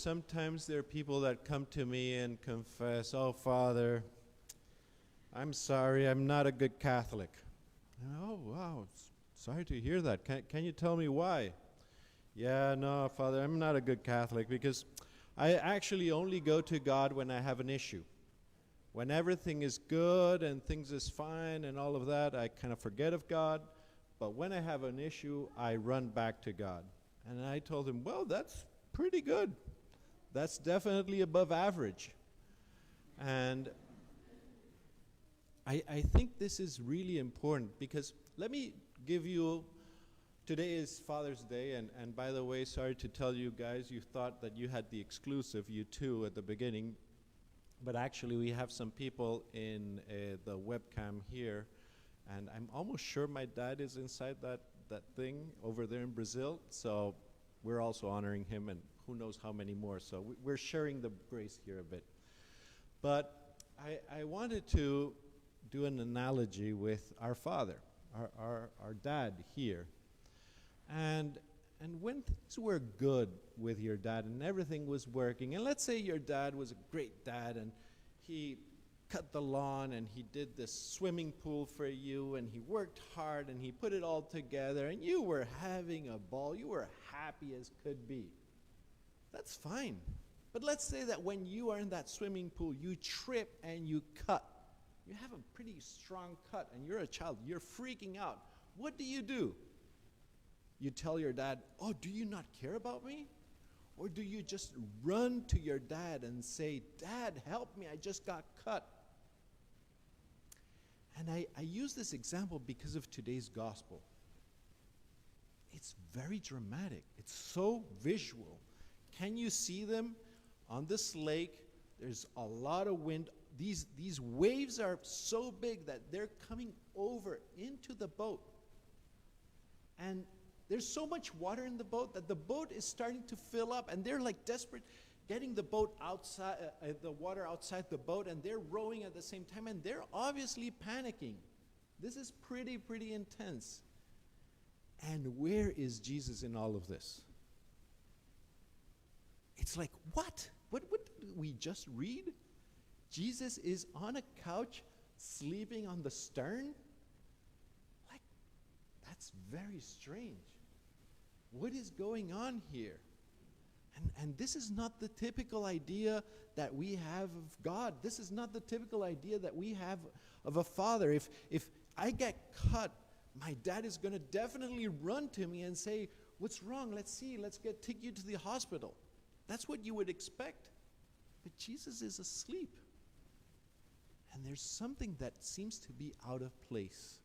sometimes there are people that come to me and confess, "Oh, Father, I'm sorry, I'm not a good Catholic." And, "Oh, wow, sorry to hear that. Can you tell me why?" "Yeah, no, Father, I'm not a good Catholic because I actually only go to God when I have an issue. When everything is good and things is fine and all of that, I kind of forget of God. But when I have an issue, I run back to God." And I told him, "Well, that's pretty good. That's definitely above average." And I think this is really important because let me give you, today is Father's Day, and by the way, sorry to tell you guys, you thought that you had the exclusive, you too, at the beginning. But actually, we have some people in the webcam here, and I'm almost sure my dad is inside that thing over there in Brazil. So we're also honoring him, and who knows how many more. So we're sharing the grace here a bit. But I wanted to do an analogy with our father, our dad here. And when things were good with your dad and everything was working, and let's say your dad was a great dad and he cut the lawn and he did this swimming pool for you and he worked hard and he put it all together and you were having a ball, you were happy as could be. That's fine. But let's say that when you are in that swimming pool, you trip and you cut. You have a pretty strong cut and you're a child, you're freaking out. What do? You tell your dad, "Oh, do you not care about me?" Or do you just run to your dad and say, "Dad, help me, I just got cut"? And I use this example because of today's gospel. It's very dramatic. It's so visual. Can you see them on this lake? There's a lot of wind. These waves are so big that they're coming over into the boat. And there's so much water in the boat that the boat is starting to fill up, and they're like desperate, getting the boat outside, the water outside the boat, and they're rowing at the same time, and they're obviously panicking. This is pretty intense. And where is Jesus in all of this? It's like, what? What did we just read? Jesus is on a couch, sleeping on the stern? Like, that's very strange. What is going on here? And this is not the typical idea that we have of God. This is not the typical idea that we have of a father. If I get cut, my dad is going to definitely run to me and say, "What's wrong? Let's see. Take you to the hospital." That's what you would expect. But Jesus is asleep. And there's something that seems to be out of place.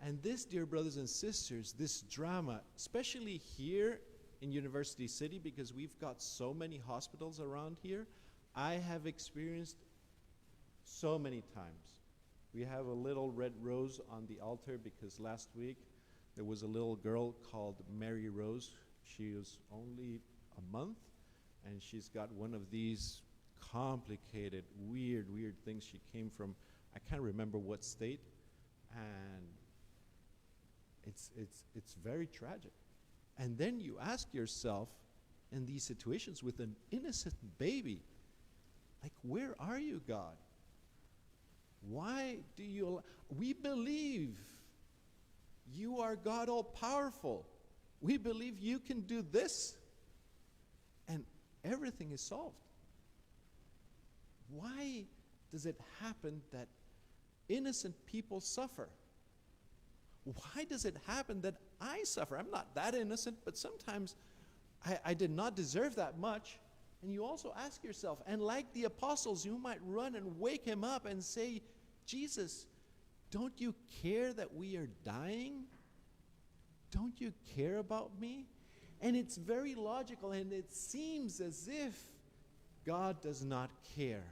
And this, dear brothers and sisters, this drama, especially here in University City, because we've got so many hospitals around here, I have experienced so many times. We have a little red rose on the altar because last week there was a little girl called Mary Rose. She was only a month, and she's got one of these complicated, weird things. She came from, I can't remember what state, and it's very tragic. And then you ask yourself, in these situations with an innocent baby, like, where are you, God? Why do you? We believe you are God all-powerful. We believe you can do this, and everything is solved. Why does it happen that innocent people suffer? Why does it happen that I suffer? I'm not that innocent, but sometimes I did not deserve that much. And you also ask yourself, and like the apostles, you might run and wake him up and say, "Jesus, don't you care that we are dying? Don't you care about me?" And it's very logical, and it seems as if God does not care.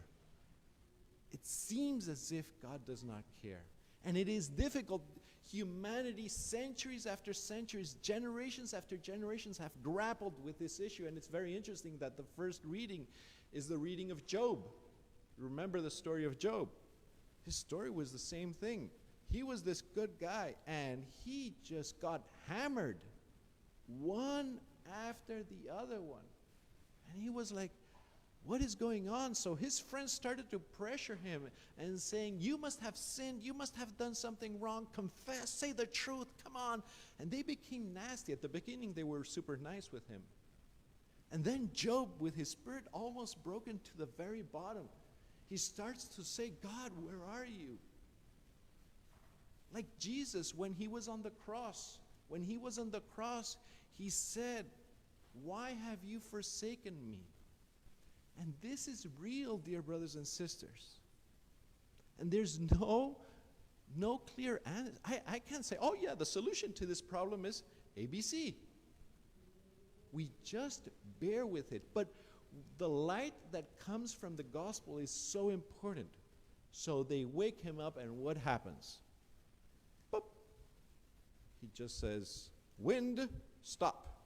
It seems as if God does not care. And it is difficult. Humanity, centuries after centuries, generations after generations, have grappled with this issue. And it's very interesting that the first reading is the reading of Job. Remember the story of Job. His story was the same thing. He was this good guy, and he just got hammered, one after the other one. was like, what is going on? So his friends started to pressure him and saying, you must have sinned. You must have done something wrong. Confess. Say the truth. Come on. And they became nasty. At the beginning, they were super nice with him. And then Job, with his spirit almost broken to the very bottom, he starts to say, God, where are you? Like Jesus, when he was on the cross. When he was on the cross, he said, why have you forsaken me? And this is real, dear brothers and sisters. And there's no clear answer. I can't say, oh yeah, the solution to this problem is ABC. We just bear with it. But the light that comes from the gospel is so important. So they wake him up, and what happens? Boop. He just says, wind, stop.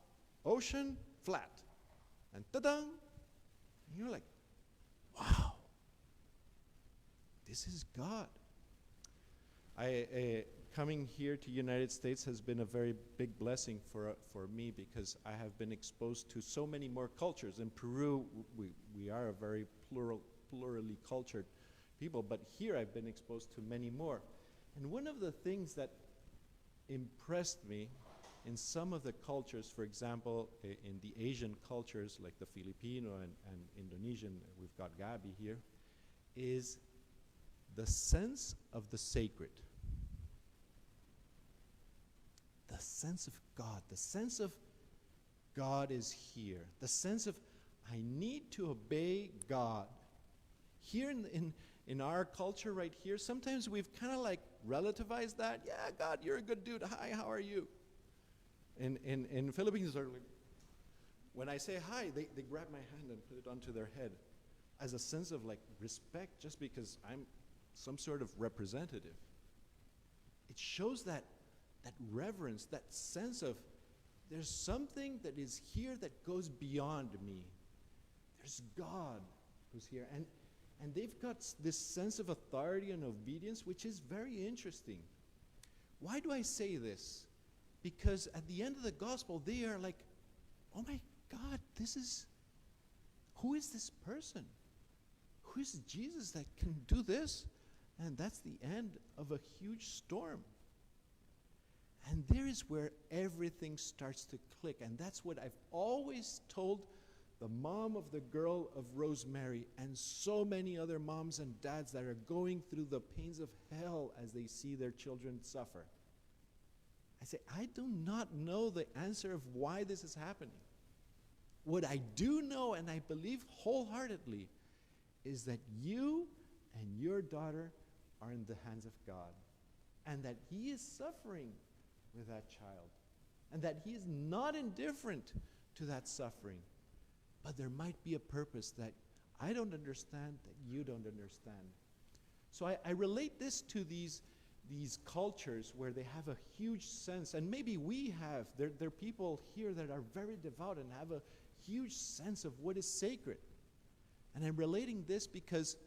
Ocean, flat. And ta-da! And you're like, wow, this is God. Coming here to United States has been a very big blessing for me, because I have been exposed to so many more cultures. In Peru, we are a very plurally cultured people, but here I've been exposed to many more. And one of the things that impressed me in some of the cultures, for example, in the Asian cultures like the Filipino and Indonesian, we've got Gabi here, is the sense of the sacred. The sense of God. The sense of God is here. The sense of, I need to obey God. Here in our culture right here, sometimes we've kind of like relativized that. Yeah, God, you're a good dude. Hi, how are you? In Philippines, when I say hi, they grab my hand and put it onto their head as a sense of like respect, just because I'm some sort of representative. It shows that reverence, that sense of there's something that is here that goes beyond me. There's God who's here. And they've got this sense of authority and obedience, which is very interesting. Why do I say this? Because at the end of the gospel, they are like, oh my God, who is this person? Who is Jesus that can do this? And that's the end of a huge storm. And there is where everything starts to click. And that's what I've always told the mom of the girl of Rosemary and so many other moms and dads that are going through the pains of hell as they see their children suffer. I say, I do not know the answer of why this is happening. What I do know, and I believe wholeheartedly, is that you and your daughter are in the hands of God, and that He is suffering with that child, and that He is not indifferent to that suffering. But there might be a purpose that I don't understand, that you don't understand. So I relate this to these cultures where they have a huge sense, and maybe we have, there are people here that are very devout and have a huge sense of what is sacred. And I'm relating this because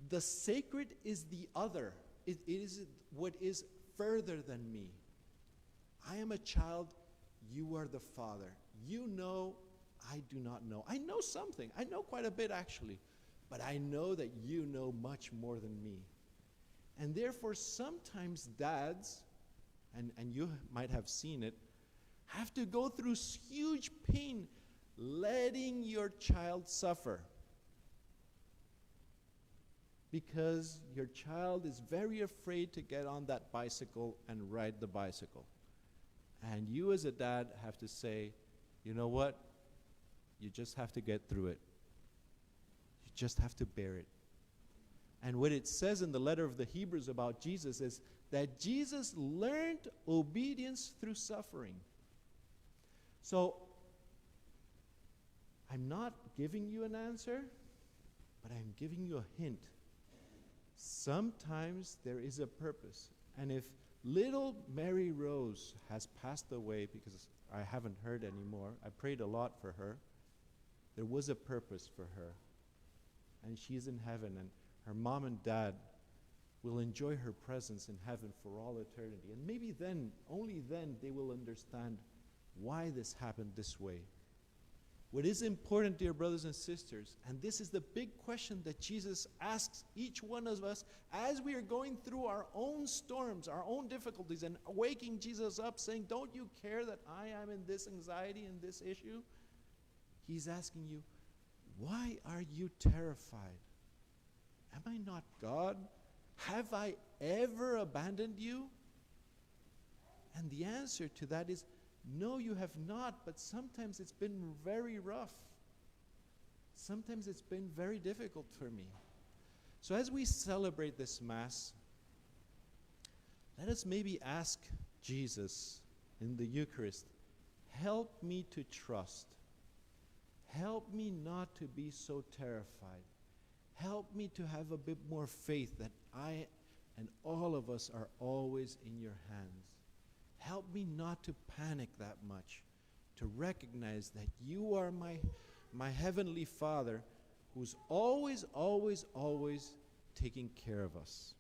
the sacred is the other. It is what is further than me. I am a child, you are the father. You know, I do not know. I know something. I know quite a bit actually, but I know that you know much more than me. And therefore, sometimes dads, and you might have seen it, have to go through huge pain letting your child suffer. Because your child is very afraid to get on that bicycle and ride the bicycle. And you as a dad have to say, you know what? You just have to get through it. You just have to bear it. And what it says in the letter of the Hebrews about Jesus is that Jesus learned obedience through suffering. So, I'm not giving you an answer, but I'm giving you a hint. Sometimes there is a purpose. And if little Mary Rose has passed away, because I haven't heard anymore, I prayed a lot for her, there was a purpose for her. And she's in heaven, and her mom and dad will enjoy her presence in heaven for all eternity. And maybe then, only then, they will understand why this happened this way. What is important, dear brothers and sisters, and this is the big question that Jesus asks each one of us as we are going through our own storms, our own difficulties, and waking Jesus up saying, don't you care that I am in this anxiety, in this issue? He's asking you, why are you terrified? Am I not God? Have I ever abandoned you? And the answer to that is, no, you have not, but sometimes it's been very rough. Sometimes it's been very difficult for me. So as we celebrate this Mass, let us maybe ask Jesus in the Eucharist, help me to trust. Help me not to be so terrified. Help me to have a bit more faith that I and all of us are always in your hands. Help me not to panic that much, to recognize that you are my Heavenly Father who's always, always, always taking care of us.